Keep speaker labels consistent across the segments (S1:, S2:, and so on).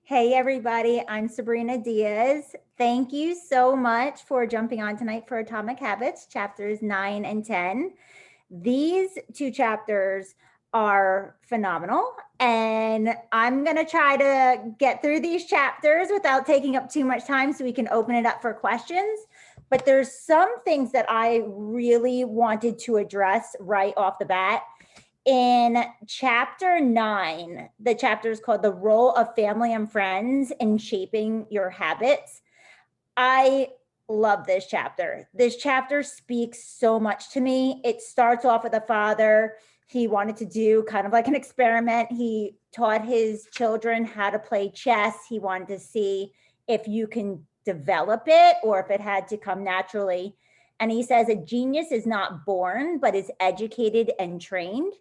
S1: Hey, everybody, I'm Sabrina Diaz. Thank you so much for jumping on tonight for Atomic Habits, chapters 9 and 10. These two chapters are phenomenal, and I'm going to try to get through these chapters without taking up too much time so we can open it up for questions. But there's some things that I really wanted to address right off the bat. In chapter 9, the chapter is called The Role of Family and Friends in Shaping Your Habits. I love this chapter. This chapter speaks so much to me. It starts off with a father. He wanted to do kind of like an experiment. He taught his children how to play chess. He wanted to see if you can develop it or if it had to come naturally. And he says a genius is not born, but is educated and trained.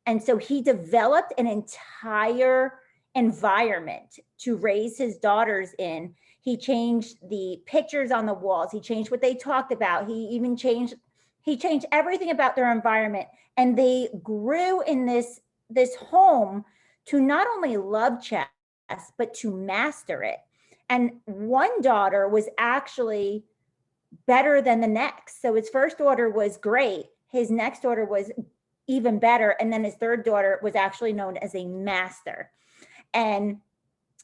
S1: And so he developed an entire environment to raise his daughters in. He changed the pictures on the walls. He changed what they talked about. He changed everything about their environment. And they grew in this home to not only love chess, but to master it. And one daughter was actually better than the next. So his first daughter was great. His next daughter was even better. And then his third daughter was actually known as a master. And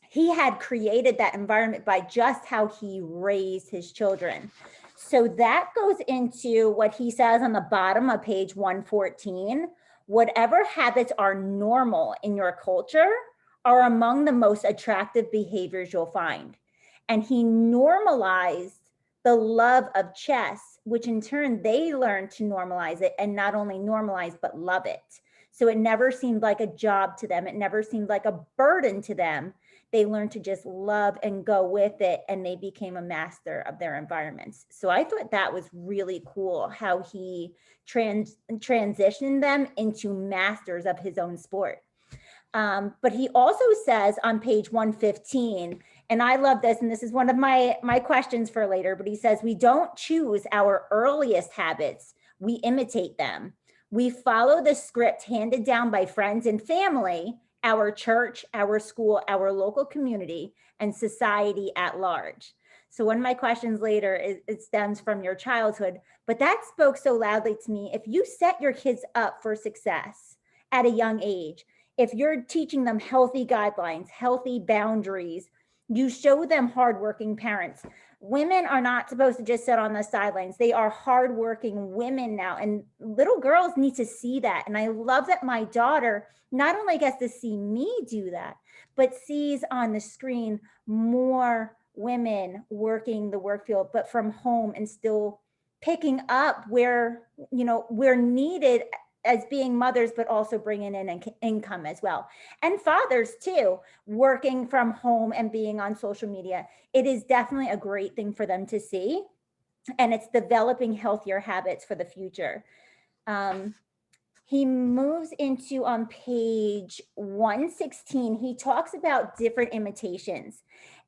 S1: he had created that environment by just how he raised his children. So that goes into what he says on the bottom of page 114. Whatever habits are normal in your culture are among the most attractive behaviors you'll find. And he normalized the love of chess, which in turn they learned to normalize it, and not only normalize, but love it. So it never seemed like a job to them. It never seemed like a burden to them. They learned to just love and go with it, and they became a master of their environments. So I thought that was really cool how he transitioned them into masters of his own sport. But he also says on page 115, and I love this, and this is one of my questions for later, but he says, we don't choose our earliest habits, we imitate them. We follow the script handed down by friends and family, our church, our school, our local community, and society at large. So one of my questions later it stems from your childhood, but that spoke so loudly to me. If you set your kids up for success at a young age, if you're teaching them healthy guidelines, healthy boundaries, you show them hardworking parents. Women are not supposed to just sit on the sidelines. They are hardworking women now, and little girls need to see that. And I love that my daughter not only gets to see me do that, but sees on the screen more women working the work field, but from home, and still picking up where, we're needed as being mothers, but also bringing in an income as well. And fathers too, working from home and being on social media. It is definitely a great thing for them to see. And it's developing healthier habits for the future. He moves into on page 116, he talks about different imitations.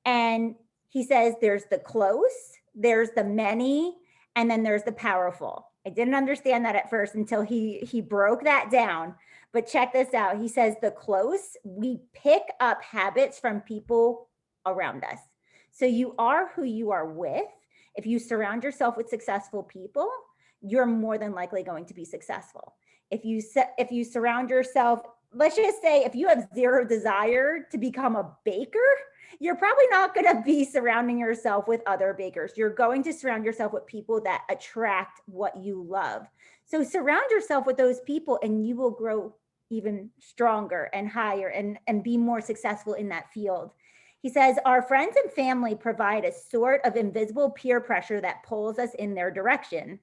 S1: And he says there's the close, there's the many, and then there's the powerful. I didn't understand that at first until he broke that down. But check this out. He says the close, we pick up habits from people around us. So you are who you are with. If you surround yourself with successful people, you're more than likely going to be successful. If you surround yourself, let's just say if you have zero desire to become a baker, you're probably not going to be surrounding yourself with other bakers. You're going to surround yourself with people that attract what you love. So surround yourself with those people and you will grow even stronger and higher and be more successful in that field. He says, our friends and family provide a sort of invisible peer pressure that pulls us in their direction.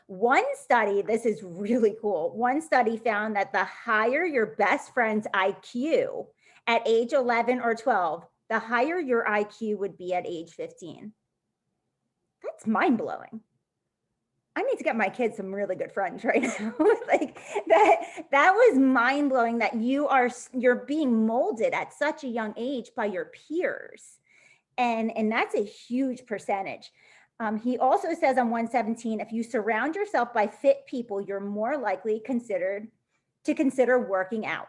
S1: One study, this is really cool. One study found that the higher your best friend's IQ at age 11 or 12, the higher your IQ would be at age 15. That's mind-blowing. I need to get my kids some really good friends right now. Like that was mind-blowing that you're being molded at such a young age by your peers. And that's a huge percentage. He also says on 117, if you surround yourself by fit people, you're more likely to consider working out.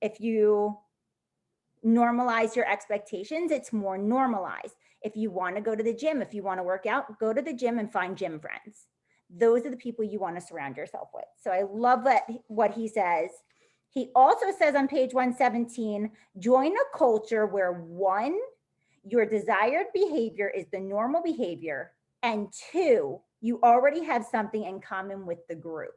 S1: If you normalize your expectations, it's more normalized. If you want to go to the gym, if you want to work out, go to the gym and find gym friends. Those are the people you want to surround yourself with. So I love what he says. He also says on page 117, join a culture where 1, your desired behavior is the normal behavior, and 2, you already have something in common with the group.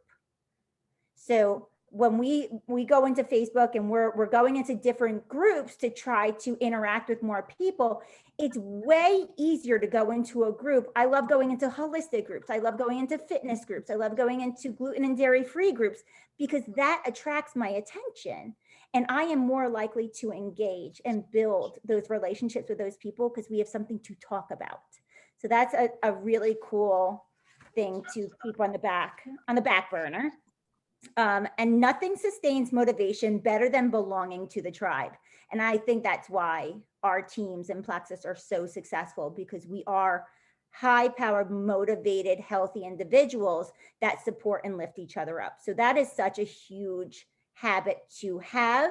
S1: So when we go into Facebook and we're going into different groups to try to interact with more people, it's way easier to go into a group. I love going into holistic groups. I love going into fitness groups. I love going into gluten and dairy-free groups because that attracts my attention. And I am more likely to engage and build those relationships with those people because we have something to talk about. So that's a really cool thing to keep on the back burner. And nothing sustains motivation better than belonging to the tribe. And I think that's why our teams in Plexus are so successful, because we are high-powered, motivated, healthy individuals that support and lift each other up. So that is such a huge habit to have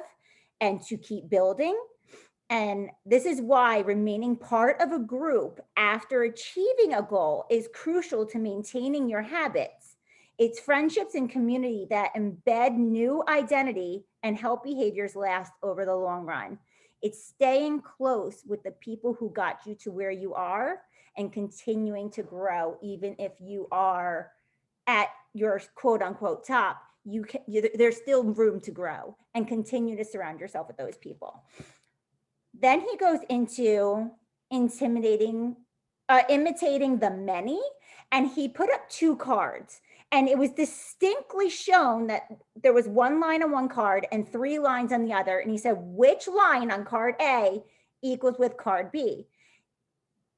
S1: and to keep building. And this is why remaining part of a group after achieving a goal is crucial to maintaining your habits. It's friendships and community that embed new identity and help behaviors last over the long run. It's staying close with the people who got you to where you are and continuing to grow, even if you are at your quote unquote top. There's still room to grow, and continue to surround yourself with those people. Then he goes into imitating the many, and he put up 2 cards. And it was distinctly shown that there was 1 line on one card and 3 lines on the other. And he said, which line on card A equals with card B?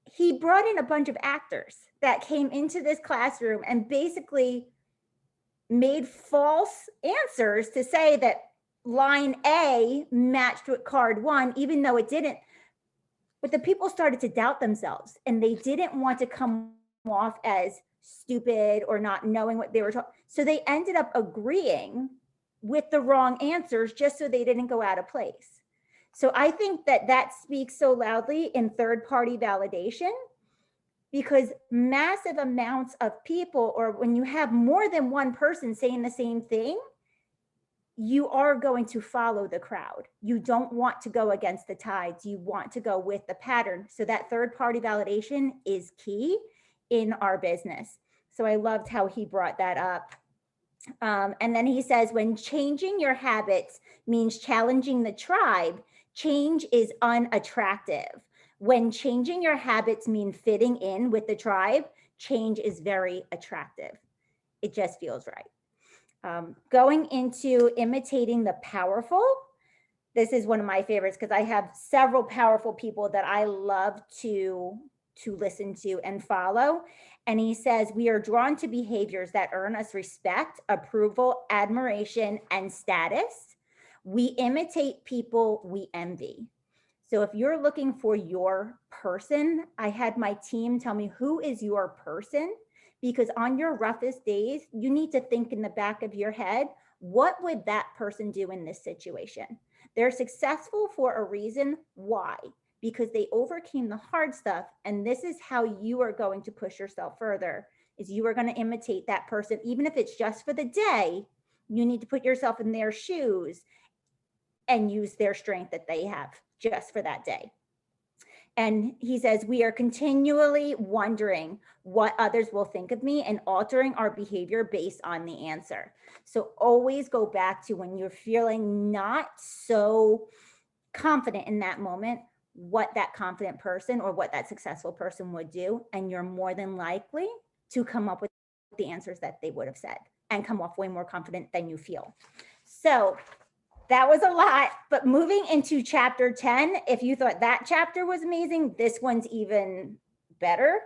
S1: He brought in a bunch of actors that came into this classroom and basically made false answers to say that line A matched with card 1, even though it didn't. But the people started to doubt themselves, and they didn't want to come off as stupid or not knowing what they were talking. So they ended up agreeing with the wrong answers just so they didn't go out of place. So I think that speaks so loudly in third-party validation, because massive amounts of people, or when you have more than one person saying the same thing, you are going to follow the crowd. You don't want to go against the tides. You want to go with the pattern. So that third-party validation is key in our business. So I loved how he brought that up. And then he says, when changing your habits means challenging the tribe, change is unattractive. When changing your habits mean fitting in with the tribe, change is very attractive. It just feels right. Going into imitating the powerful. This is one of my favorites because I have several powerful people that I love to listen to and follow. And he says, we are drawn to behaviors that earn us respect, approval, admiration, and status. We imitate people we envy. So if you're looking for your person, I had my team tell me, who is your person? Because on your roughest days, you need to think in the back of your head, what would that person do in this situation? They're successful for a reason. Why? Because they overcame the hard stuff. And this is how you are going to push yourself further, is you are going to imitate that person. Even if it's just for the day, you need to put yourself in their shoes and use their strength that they have just for that day. And he says, we are continually wondering what others will think of me and altering our behavior based on the answer. So always go back to when you're feeling not so confident in that moment, what that confident person or what that successful person would do. And you're more than likely to come up with the answers that they would have said and come off way more confident than you feel. So that was a lot, but moving into chapter 10, if you thought that chapter was amazing, this one's even better.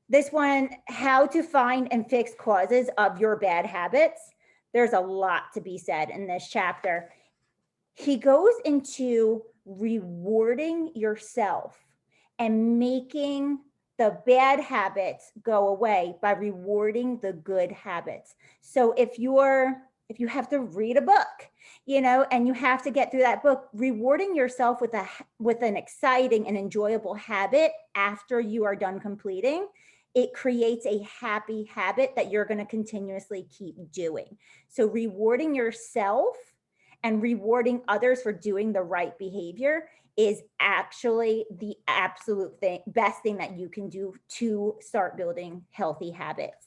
S1: This one, how to find and fix causes of your bad habits. There's a lot to be said in this chapter. He goes into rewarding yourself and making the bad habits go away by rewarding the good habits. So if you have to read a book, and you have to get through that book. Rewarding yourself with an exciting and enjoyable habit after you are done completing, it creates a happy habit that you're going to continuously keep doing. So rewarding yourself and rewarding others for doing the right behavior is actually the absolute best thing that you can do to start building healthy habits.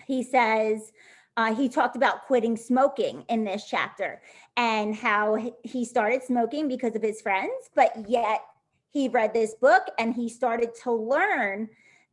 S1: He says, he talked about quitting smoking in this chapter and how he started smoking because of his friends, but yet he read this book and he started to learn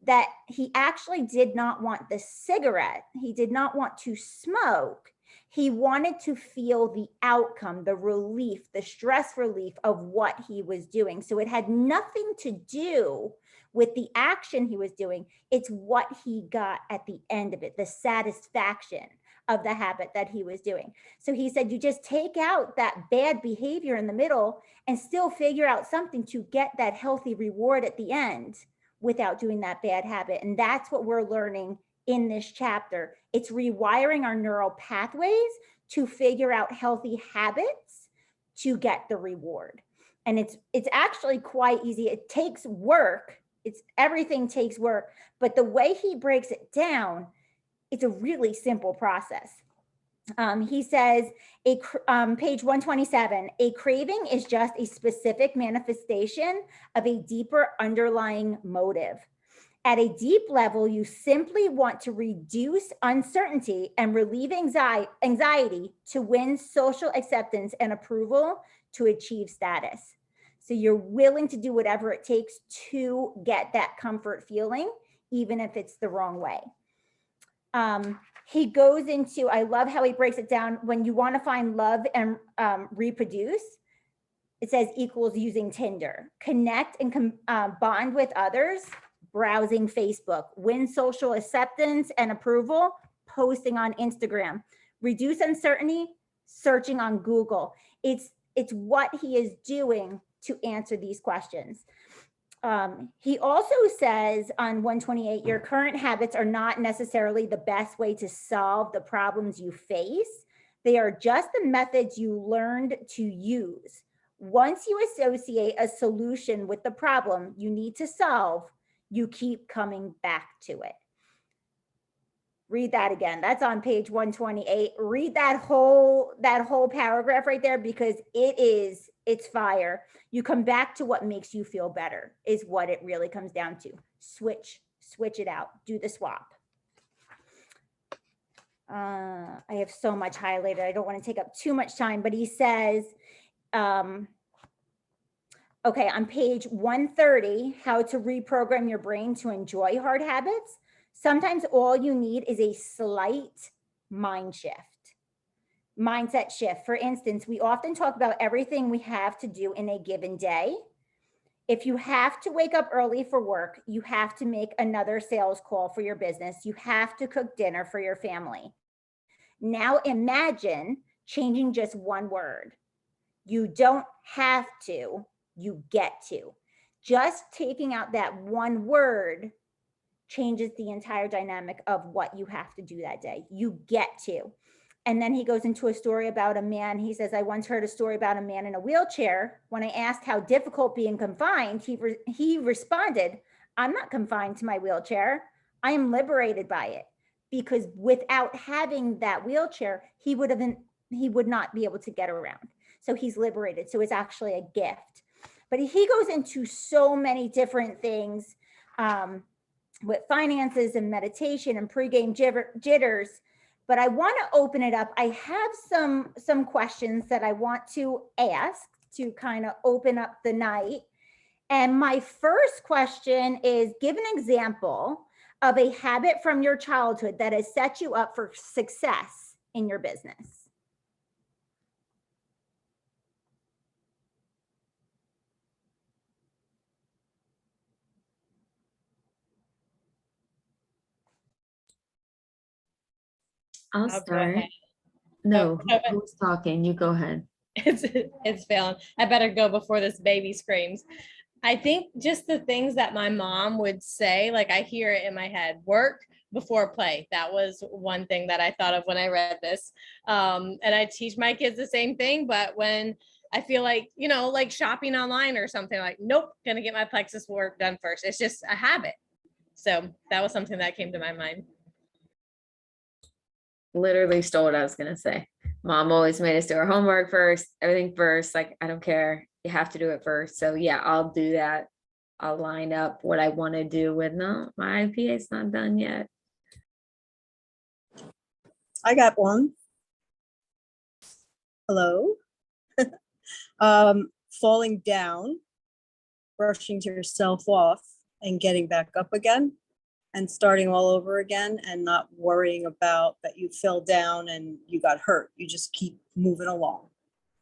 S1: that he actually did not want the cigarette. He did not want to smoke. He wanted to feel the outcome, the relief, the stress relief of what he was doing. So it had nothing to do with the action he was doing. It's what he got at the end of it, the satisfaction of the habit that he was doing. So he said, you just take out that bad behavior in the middle and still figure out something to get that healthy reward at the end without doing that bad habit. And that's what we're learning in this chapter. It's rewiring our neural pathways to figure out healthy habits to get the reward. And it's actually quite easy. It takes work. Everything takes work, but the way he breaks it down, it's a really simple process. He says, page 127, a craving is just a specific manifestation of a deeper underlying motive. At a deep level, you simply want to reduce uncertainty and relieve anxiety to win social acceptance and approval to achieve status. So you're willing to do whatever it takes to get that comfort feeling, even if it's the wrong way. He goes into, I love how he breaks it down. When you want to find love and reproduce, it says equals using Tinder. Connect and bond with others, browsing Facebook. Win social acceptance and approval, posting on Instagram. Reduce uncertainty, searching on Google. It's what he is doing to answer these questions. He also says on 128, your current habits are not necessarily the best way to solve the problems you face. They are just the methods you learned to use. Once you associate a solution with the problem you need to solve, you keep coming back to it. Read that again. That's on page 128. Read that whole paragraph right there, because it's fire. You come back to what makes you feel better is what it really comes down to. Switch it out. Do the swap. I have so much highlighted. I don't want to take up too much time, but he says, okay, on page 130, how to reprogram your brain to enjoy hard habits. Sometimes all you need is a slight mindset shift. For instance, we often talk about everything we have to do in a given day. If you have to wake up early for work, you have to make another sales call for your business. You have to cook dinner for your family. Now imagine changing just one word. You don't have to, you get to. Just taking out that one word changes the entire dynamic of what you have to do that day. You get to. And then he goes into a story about a man. He says, I once heard a story about a man in a wheelchair. When I asked how difficult being confined, he responded, I'm not confined to my wheelchair. I am liberated by it. Because without having that wheelchair, he would not be able to get around. So he's liberated. So it's actually a gift. But he goes into so many different things with finances and meditation and pregame jitters. But I want to open it up. I have some questions that I want to ask to kind of open up the night. And my first question is, give an example of a habit from your childhood that has set you up for success in your business.
S2: I'll start. No, who's talking? You go ahead.
S3: It's failing. I better go before this baby screams. I think just the things that my mom would say, like I hear it in my head: work, before play. That was one thing that I thought of when I read this. And I teach my kids the same thing, but when I feel like, like shopping online or something, like, nope, gonna get my plexus work done first. It's just a habit. So that was something that came to my mind.
S2: Literally stole what I was gonna say. Mom always made us do our homework first, everything first. Like, I don't care, you have to do it first. So yeah, I'll do that. I'll line up what I want to do with, no, my IPA is not done yet.
S4: I got one. Hello. Falling down, brushing yourself off and getting back up again and starting all over again and not worrying about that you fell down and you got hurt. You just keep moving along.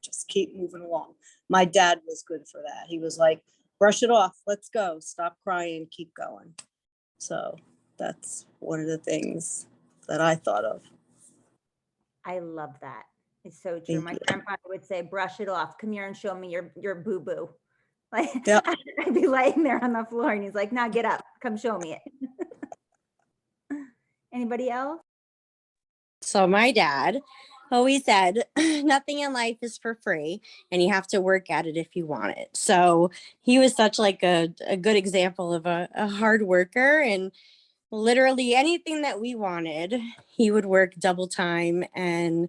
S4: Just keep moving along. My dad was good for that. He was like, brush it off. Let's go. Stop crying. Keep going. So that's one of the things that I thought of.
S1: I love that. It's so true.
S4: Thank
S1: My
S4: you.
S1: grandfather would say, brush it off. Come here and show me your boo-boo. Like,
S4: Yep.
S1: I'd be laying there on the floor and he's like, now get up. Come show me it. Anybody else?
S5: So my dad always said, nothing in life is for free and you have to work at it if you want it. So he was such like a good example of a hard worker, and literally anything that we wanted, he would work double time and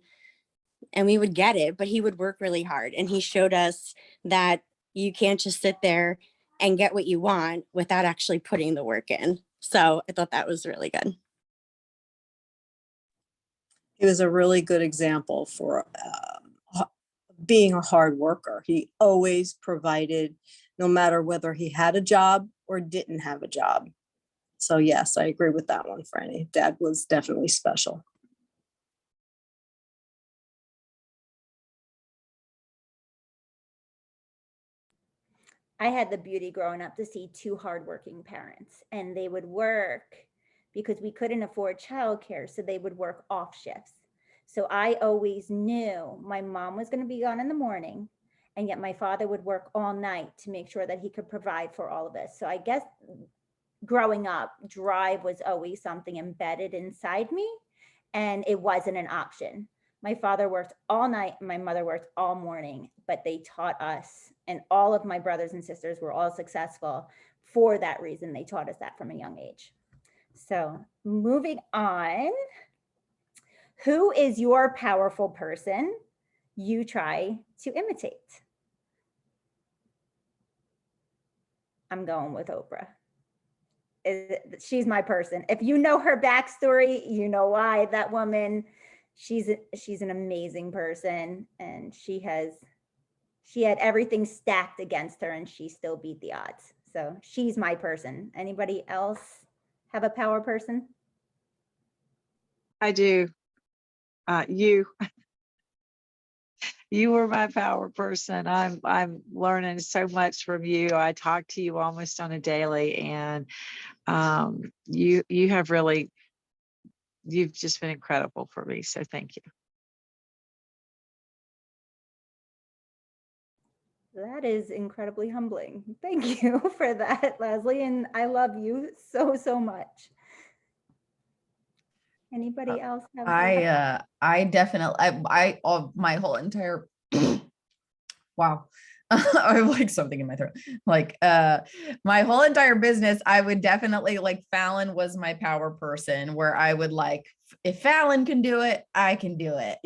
S5: we would get it, but he would work really hard. And he showed us that you can't just sit there and get what you want without actually putting the work in. So I thought that was really good.
S4: He was a really good example for being a hard worker. He always provided, no matter whether he had a job or didn't have a job. So yes, I agree with that one, Franny. Dad was definitely special.
S1: I had the beauty growing up to see two hardworking parents, and they would work because we couldn't afford childcare. So they would work off shifts. So I always knew my mom was going to be gone in the morning, and yet my father would work all night to make sure that he could provide for all of us. So I guess growing up, drive was always something embedded inside me, and it wasn't an option. My father worked all night, my mother worked all morning, but they taught us, and all of my brothers and sisters were all successful for that reason. They taught us that from a young age. So moving on, who is your powerful person you try to imitate? I'm going with Oprah. She's my person. If you know her backstory, you know why. That woman, she's an amazing person, and she had everything stacked against her and she still beat the odds. So she's my person. Anybody else have a power person?
S6: I do. You were my power person. I'm learning so much from you. I talk to you almost on a daily, and you have really, you've just been incredible for me. So thank you.
S1: That is incredibly humbling. Thank you for that, Leslie. And I love you so, so much. Anybody else have?
S7: I definitely, my whole entire, wow. I have like something in my throat. Like, my whole entire business, I would definitely like Fallon was my power person, where I would like, if Fallon can do it, I can do it,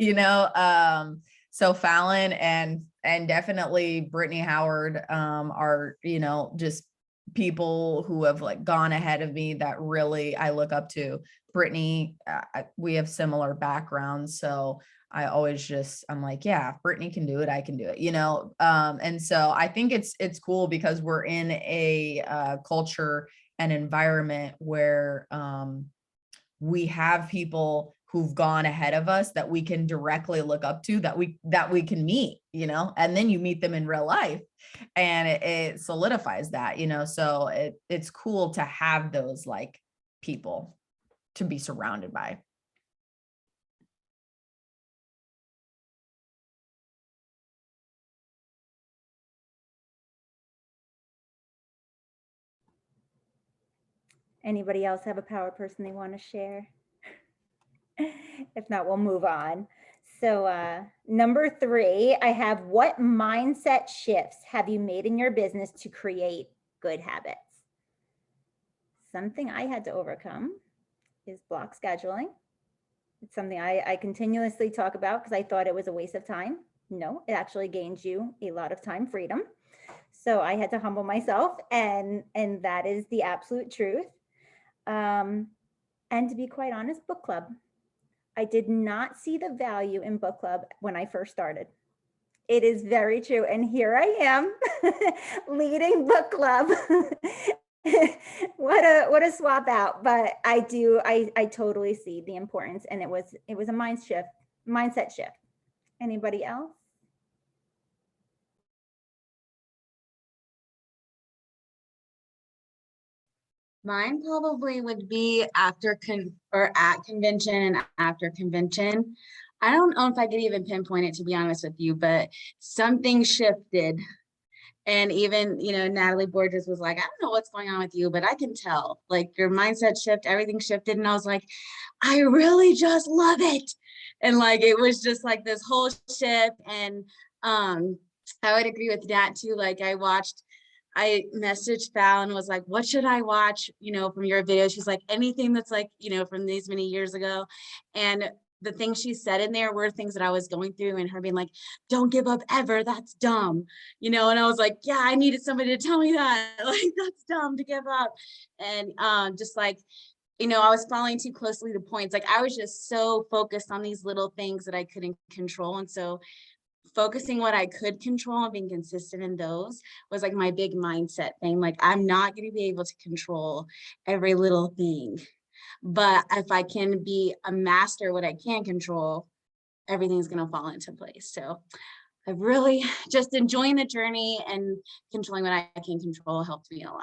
S7: so Fallon and definitely Brittany Howard, are, just people who have like gone ahead of me that really I look up to. Brittany, we have similar backgrounds, so I always I'm like, yeah, Brittany can do it, I can do it, and so I think it's cool because we're in a culture and environment where we have people who've gone ahead of us that we can directly look up to, that we can meet, and then you meet them in real life and it solidifies that, so it's cool to have those like people to be surrounded by.
S1: Anybody else have a power person they want to share? If not, we'll move on. So number 3, I have, what mindset shifts have you made in your business to create good habits? Something I had to overcome is block scheduling. It's something I continuously talk about because I thought it was a waste of time. No, it actually gains you a lot of time freedom. So I had to humble myself, and that is the absolute truth. And to be quite honest, book club. I did not see the value in book club when I first started. It is very true. And here I am leading book club. What a swap out. But I totally see the importance, and it was a mindset shift. Anybody else?
S8: Mine probably would be after at convention and after convention. I don't know if I could even pinpoint it, to be honest with you, but something shifted. And even, Natalie Borges was like, I don't know what's going on with you, but I can tell, like, your mindset shift, everything shifted. And I was like, I really just love it. And like, it was just like this whole shift. And I would agree with that too. Like, I messaged Val and was like, what should I watch, from your video? She's like, anything that's like, from these many years ago. And the things she said in there were things that I was going through, and her being like, don't give up ever. That's dumb. And I was like, yeah, I needed somebody to tell me that. Like, that's dumb to give up. And just like, I was following too closely the points. Like, I was just so focused on these little things that I couldn't control. And so focusing what I could control and being consistent in those was like my big mindset thing. Like, I'm not going to be able to control every little thing, but if I can be a master what I can control, everything's going to fall into place. So I've really just enjoying the journey, and controlling what I can control helped me a lot.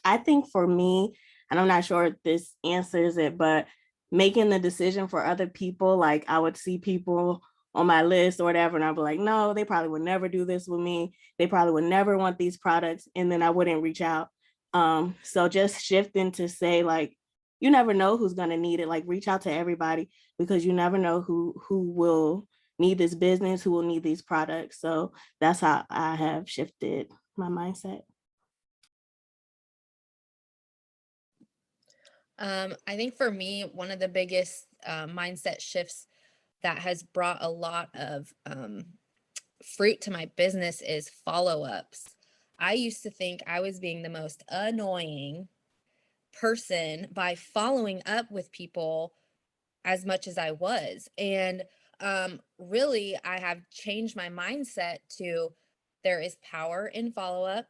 S9: I think for me, and I'm not sure if this answers it, but making the decision for other people, like I would see people on my list or whatever, and I'd be like, no, they probably would never do this with me. They probably would never want these products. And then I wouldn't reach out. So just shifting to say, like, you never know who's going to need it. Like, reach out to everybody, because you never know who will need this business, who will need these products. So that's how I have shifted my mindset.
S10: I think for me, one of the biggest mindset shifts that has brought a lot of fruit to my business is follow-ups. I used to think I was being the most annoying person by following up with people as much as I was. And really, I have changed my mindset to, there is power in follow-up.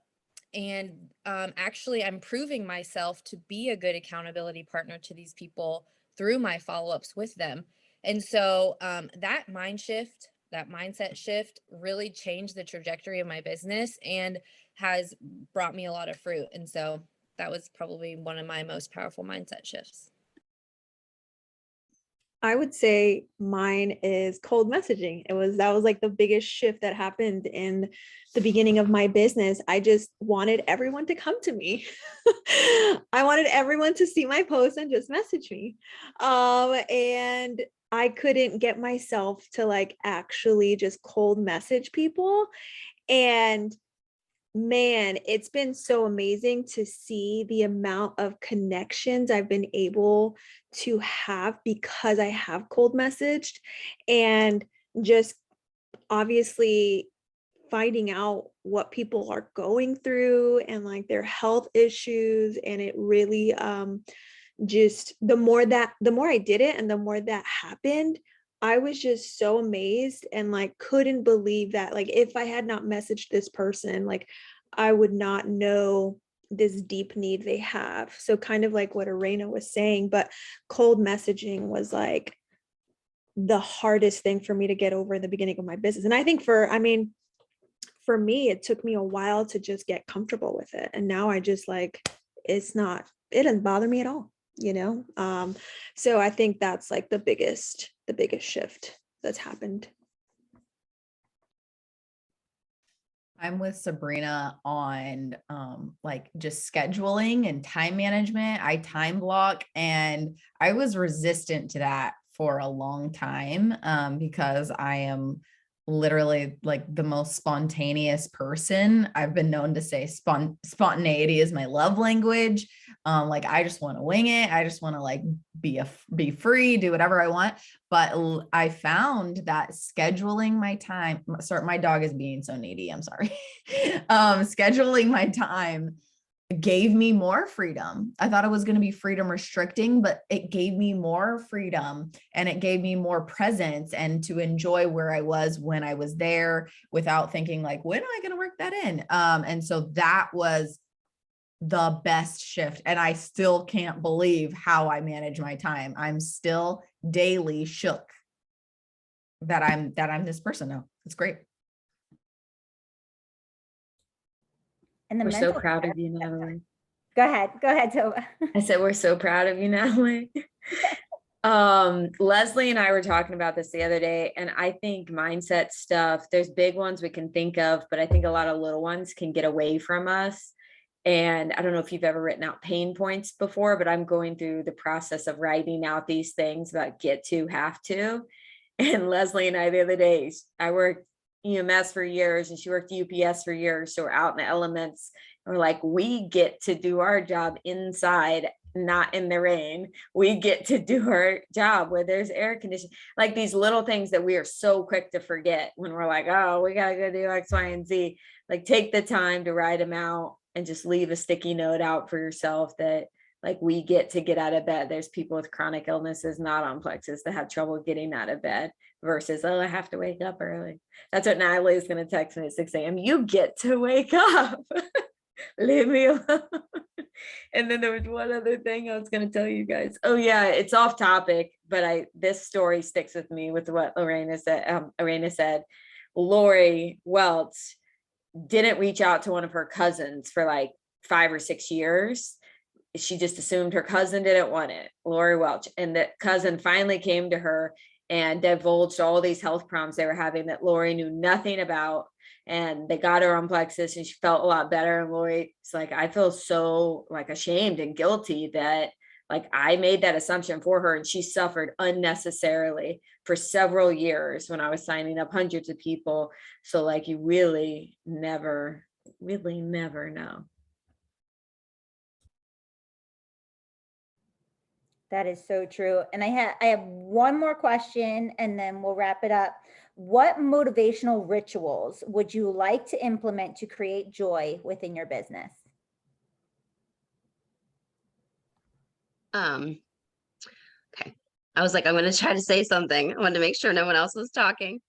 S10: And actually, I'm proving myself to be a good accountability partner to these people through my follow-ups with them. And so that mindset shift really changed the trajectory of my business and has brought me a lot of fruit. And so that was probably one of my most powerful mindset shifts.
S11: I would say mine is cold messaging. That was like the biggest shift that happened in the beginning of my business. I just wanted everyone to come to me. I wanted everyone to see my post and just message me. And I couldn't get myself to like actually just cold message people. And man, it's been so amazing to see the amount of connections I've been able to have because I have cold messaged, and just obviously finding out what people are going through and like their health issues. And it really just the more I did it and the more that happened, I was just so amazed and like couldn't believe that, like, if I had not messaged this person, like I would not know this deep need they have. So kind of like what Arena was saying, but cold messaging was like the hardest thing for me to get over in the beginning of my business. And I think for me, it took me a while to just get comfortable with it. And now I just like, it doesn't bother me at all, So I think that's like the biggest shift that's happened.
S7: I'm with Sabrina on like just scheduling and time management. I time block, and I was resistant to that for a long time because I am literally like the most spontaneous person. I've been known to say spontaneity is my love language. Like I just want to wing it. I just want to like be free, do whatever I want. But I found that scheduling my time, sorry, my dog is being so needy. I'm sorry. Scheduling my time gave me more freedom. I thought it was going to be freedom restricting, but it gave me more freedom, and it gave me more presence and to enjoy where I was when I was there without thinking like, when am I going to work that in? And so that was the best shift. And I still can't believe how I manage my time. I'm still daily shook that I'm this person now. It's great.
S1: And the
S2: We're so
S1: mental
S2: proud
S1: care-
S2: of you, Natalie.
S1: Go ahead, Tova.
S2: I said, we're so proud of you, Natalie. Leslie and I were talking about this the other day, and I think mindset stuff, there's big ones we can think of, but I think a lot of little ones can get away from us. And I don't know if you've ever written out pain points before, but I'm going through the process of writing out these things about get to, have to. And Leslie and I the other day, I worked EMS for years and she worked UPS for years. So we're out in the elements. And we're like, we get to do our job inside, not in the rain. We get to do our job where there's air conditioning, like these little things that we are so quick to forget when we're like, oh, we got to go do X, Y, and Z. Like take the time to write them out and just leave a sticky note out for yourself that like we get to get out of bed. There's people with chronic illnesses, not on plexus, that have trouble getting out of bed versus, oh, I have to wake up early. That's what Natalie is going to text me at 6 a.m. You get to wake up. Leave me alone. And then there was one other thing I was going to tell you guys. Oh yeah, it's off topic, but this story sticks with me with what Lorena said. Lori Welch didn't reach out to one of her cousins for like 5 or 6 years. She just assumed her cousin didn't want it, Lori Welch. And the cousin finally came to her and divulged all these health problems they were having that Lori knew nothing about. And they got her on plexus and she felt a lot better. And Lori's like, I feel so like ashamed and guilty that like I made that assumption for her, and she suffered unnecessarily for several years when I was signing up hundreds of people. So like you really never know.
S1: That is so true. And I have one more question and then we'll wrap it up. What motivational rituals would you like to implement to create joy within your business?
S12: Okay. I was like, I'm going to try to say something. I wanted to make sure no one else was talking.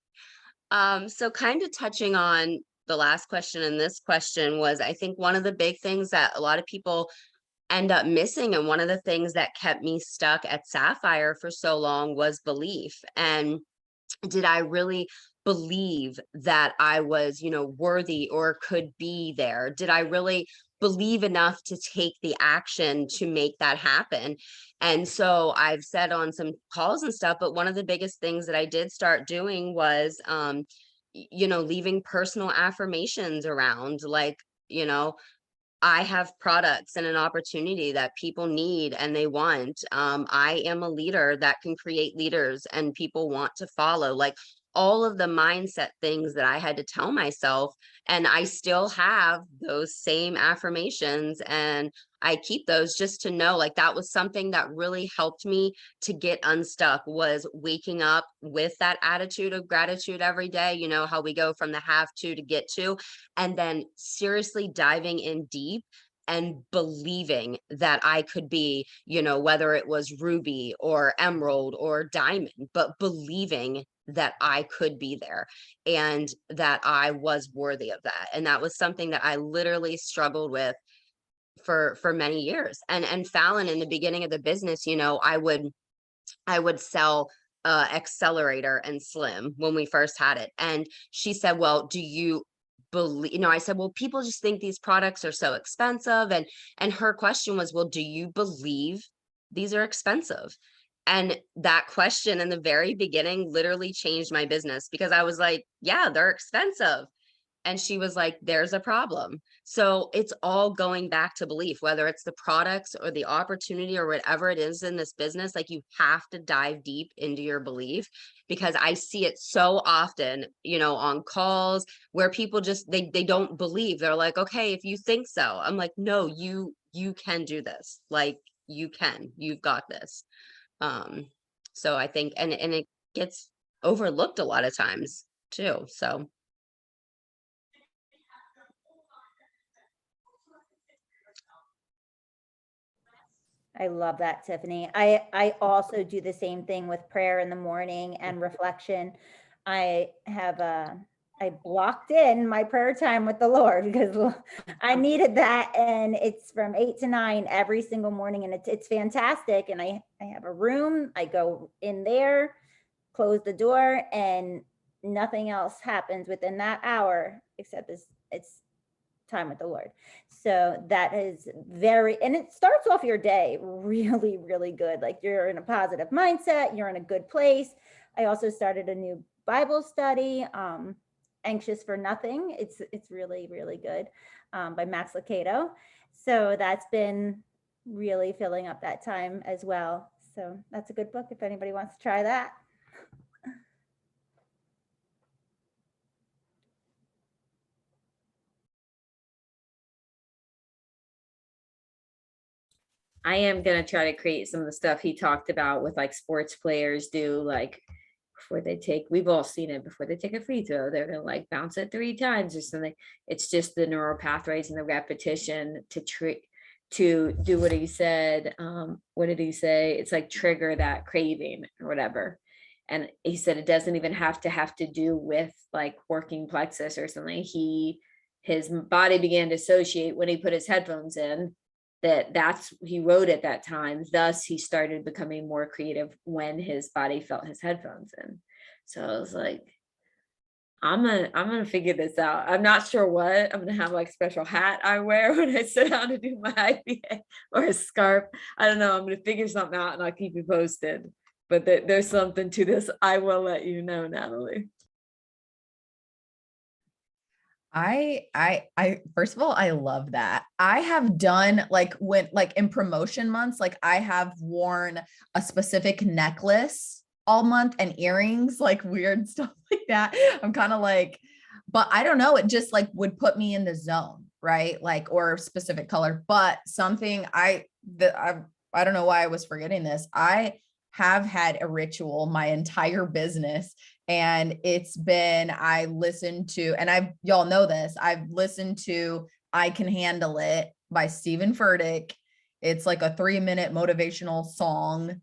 S12: So kind of touching on the last question and this question was, I think one of the big things that a lot of people end up missing, and one of the things that kept me stuck at Sapphire for so long, was belief. And did I really believe that I was, worthy or could be there? Did I really believe enough to take the action to make that happen? And so I've said on some calls and stuff, but one of the biggest things that I did start doing was, leaving personal affirmations around, like, I have products and an opportunity that people need and they want. I am a leader that can create leaders and people want to follow. Like all of the mindset things that I had to tell myself, and I still have those same affirmations and I keep those just to know, like that was something that really helped me to get unstuck, was waking up with that attitude of gratitude every day. You know how we go from the have to get to, and then seriously diving in deep and believing that I could be, whether it was ruby or emerald or diamond, but believing that I could be there and that I was worthy of that. And that was something that I literally struggled with for many years. And Fallon, in the beginning of the business, I would sell Accelerator and Slim when we first had it. And she said, well, do you believe, I said, well, people just think these products are so expensive. And her question was, well, do you believe these are expensive? And that question in the very beginning literally changed my business, because I was like, yeah, they're expensive. And she was like, there's a problem. So it's all going back to belief, whether it's the products or the opportunity or whatever it is in this business. Like, you have to dive deep into your belief, because I see it so often, you know, on calls where people just, they don't believe. They're like, okay, if you think so. I'm like, no, you can do this. Like, you've got this. So I think, and it gets overlooked a lot of times too. So
S1: I love that, Tiffany. I also do the same thing with prayer in the morning and reflection. I have I blocked in my prayer time with the Lord because I needed that, and it's from 8 to 9 every single morning, and it's fantastic. And I have a room. I go in there, close the door, and nothing else happens within that hour except it's time with the Lord. So that is very, and it starts off your day really, really good. Like, you're in a positive mindset, you're in a good place. I also started a new Bible study, Anxious for Nothing. It's really, really good, by Max Lucado. So that's been really filling up that time as well. So that's a good book if anybody wants to try that.
S2: I am going to try to create some of the stuff he talked about with like sports players do, like before they take, we've all seen it, before they take a free throw, they're going to like bounce it 3 times or something. It's just the neural pathways and the repetition to do what he said. What did he say? It's like trigger that craving or whatever. And he said it doesn't even have to do with like working plexus or something. His body began to associate when he put his headphones in, that's he wrote at that time. Thus, he started becoming more creative when his body felt his headphones in. So I was like, I'm gonna figure this out. I'm not sure what. I'm gonna have like special hat I wear when I sit down to do my IPA, or a scarf. I don't know. I'm gonna figure something out and I'll keep you posted. But there's something to this. I will let you know, Natalie.
S7: I first of all, I love that. I have done like in promotion months, like I have worn a specific necklace all month and earrings, like weird stuff like that. I'm kind of like, but I don't know, it just like would put me in the zone, right? Like, or a specific color. But something I don't know why I was forgetting this. I have had a ritual my entire business, and it's been, I listened to, and y'all know this, I've listened to I Can Handle It by Stephen Furtick. It's like a 3-minute motivational song.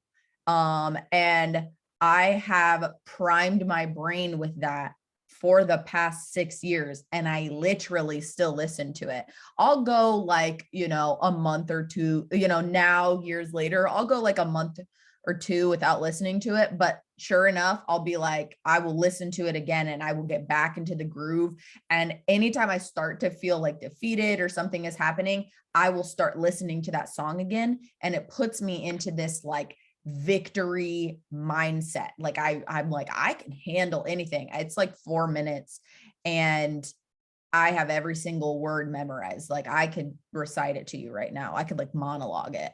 S7: And I have primed my brain with that for the past 6 years, and I literally still listen to it. I'll go like, a month or two, now years later, I'll go like a month or two without listening to it. But sure enough, I'll be like, I will listen to it again and I will get back into the groove. And anytime I start to feel like defeated or something is happening, I will start listening to that song again. And it puts me into this like victory mindset. Like I'm like, I can handle anything. It's like 4 minutes and I have every single word memorized. Like I could recite it to you right now. I could like monologue it.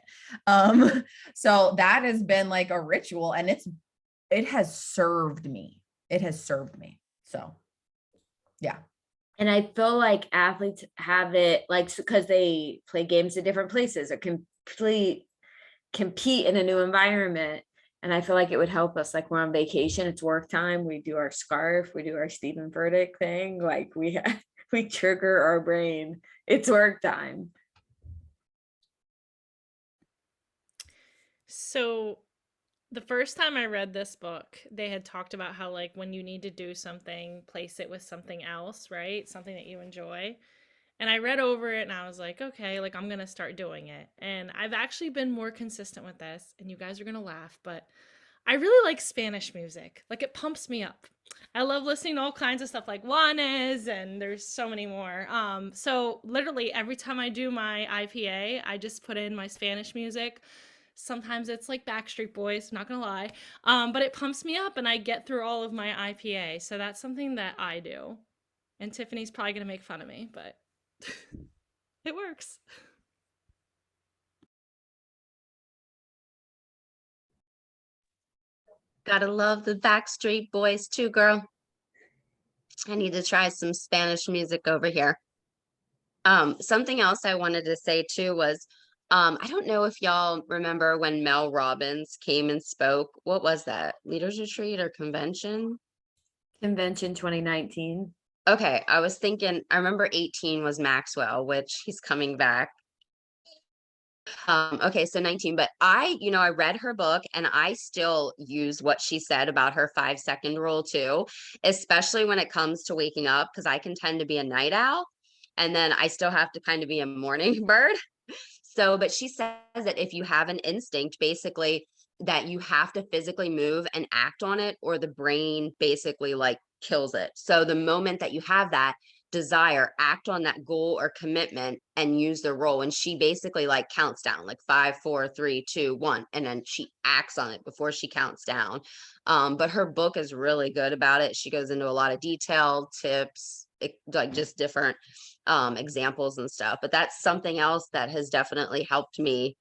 S7: So that has been like a ritual, and it has served me. It has served me. So yeah.
S2: And I feel like athletes have it like, because they play games in different places or compete in a new environment. And I feel like it would help us, like we're on vacation, it's work time, we do our scarf, we do our Stephen Furtick thing, like we trigger our brain, it's work time.
S3: So the first time I read this book, they had talked about how like when you need to do something, place it with something else, right? Something that you enjoy. And I read over it and I was like, okay, like I'm going to start doing it. And I've actually been more consistent with this, and you guys are going to laugh, but I really like Spanish music. Like it pumps me up. I love listening to all kinds of stuff like Juanes, and there's so many more. So literally every time I do my IPA, I just put in my Spanish music. Sometimes it's like Backstreet Boys, not gonna lie. But it pumps me up and I get through all of my IPA. So that's something that I do.
S13: And Tiffany's probably going to make fun of me, but it works.
S12: Gotta love the Backstreet Boys too, girl. I need to try some Spanish music over here. Something else I wanted to say too was, I don't know if y'all remember when Mel Robbins came and spoke. What was that? Leaders Retreat or convention?
S2: Convention 2019.
S12: Okay, I was thinking, I remember 18 was Maxwell, which he's coming back. Okay, so 19, but I read her book and I still use what she said about her 5-second rule too, especially when it comes to waking up, because I can tend to be a night owl and then I still have to kind of be a morning bird. So, but she says that if you have an instinct, basically, that you have to physically move and act on it, or the brain basically like kills it. So, the moment that you have that desire, act on that goal or commitment and use the role. And she basically like counts down like 5, 4, 3, 2, 1, and then she acts on it before she counts down. But her book is really good about it. She goes into a lot of detail, tips, like just different examples and stuff. But that's something else that has definitely helped me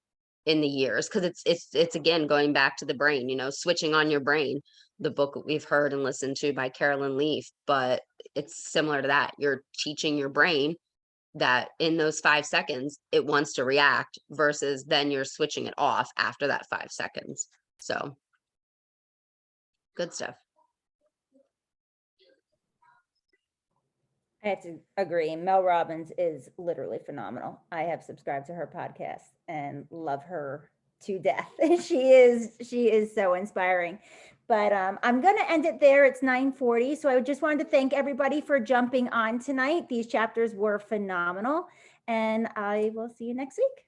S12: in the years, because it's again going back to the brain, switching on your brain, the book that we've heard and listened to by Carolyn Leaf. But it's similar to that. You're teaching your brain that in those 5 seconds it wants to react, versus then you're switching it off after that 5 seconds. So good stuff.
S1: I have to agree. Mel Robbins is literally phenomenal. I have subscribed to her podcast and love her to death. She is so inspiring. But I'm going to end it there. It's 9:40. So I just wanted to thank everybody for jumping on tonight. These chapters were phenomenal. And I will see you next week.